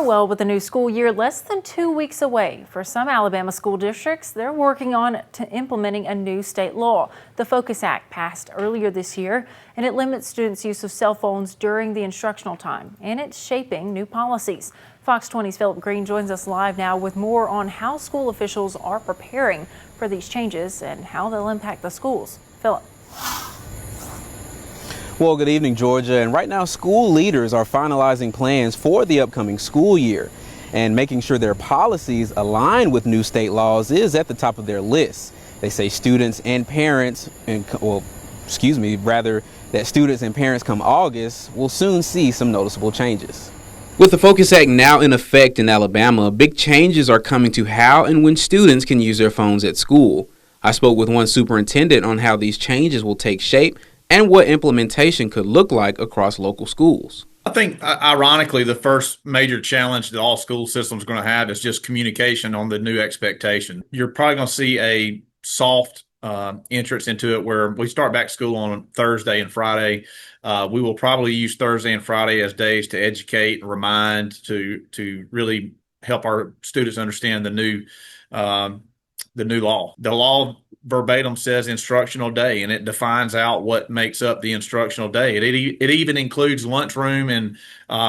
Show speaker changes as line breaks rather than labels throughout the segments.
Well, with the new school year less than 2 weeks away, for some Alabama school districts, they're working on implementing a new state law. The Focus Act passed earlier this year, and it limits students' use of cell phones during the instructional time, and it's shaping new policies. Fox 20's Philip Green joins us live now with more on how school officials are preparing for these changes and how they'll impact the schools. Philip.
Well, good evening, Georgia. And right now, school leaders are finalizing plans for the upcoming school year, and making sure their policies align with new state laws is at the top of their list. They say students and parents, that students and parents come August will soon see some noticeable changes. With the Focus Act now in effect in Alabama, big changes are coming to how and when students can use their phones at school. I spoke with one superintendent on how these changes will take shape and what implementation could look like across local schools.
I think, ironically, the first major challenge that all school systems are going to have is just communication on the new expectation. You're probably going to see a soft entrance into it where we start back school on Thursday and Friday. We will probably use Thursday and Friday as days to educate and remind, to really help our students understand the new law. The law verbatim says instructional day, and it defines out what makes up the instructional day. It even includes lunchroom and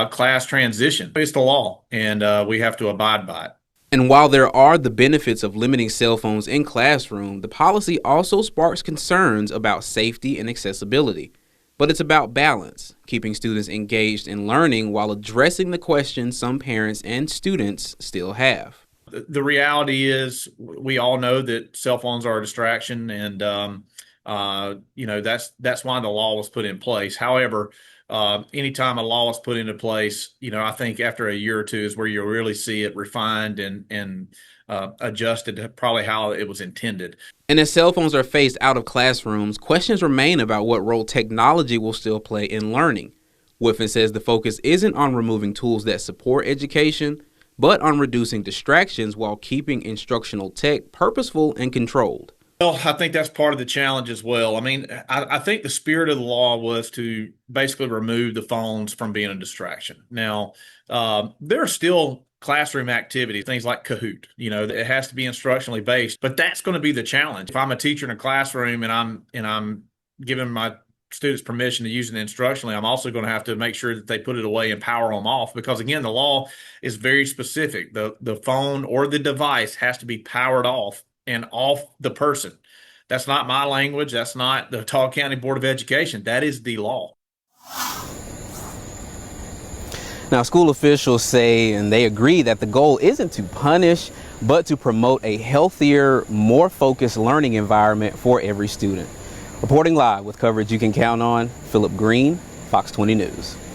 class transition. It's the law, and we have to abide by it.
And while there are the benefits of limiting cell phones in classroom, the policy also sparks concerns about safety and accessibility. But it's about balance, keeping students engaged in learning while addressing the questions some parents and students still have.
The reality is, we all know that cell phones are a distraction, and that's why the law was put in place. However, anytime a law is put into place, I think after a year or two is where you'll really see it refined and adjusted to probably how it was intended.
And as cell phones are phased out of classrooms, questions remain about what role technology will still play in learning. Whiffen says the focus isn't on removing tools that support education, but on reducing distractions while keeping instructional tech purposeful and controlled.
Well, I think that's part of the challenge as well. I mean, I think the spirit of the law was to basically remove the phones from being a distraction. Now, there are still classroom activities, things like Kahoot, it has to be instructionally based, but that's going to be the challenge. If I'm a teacher in a classroom and I'm giving my students permission to use it instructionally, I'm also going to have to make sure that they put it away and power them off, because again, the law is very specific. The phone or the device has to be powered off and off the person. That's not my language. That's not the Talk County Board of Education. That is the law.
Now, school officials say, and they agree, that the goal isn't to punish, but to promote a healthier, more focused learning environment for every student. Reporting live with coverage you can count on, Philip Green, Fox 20 News.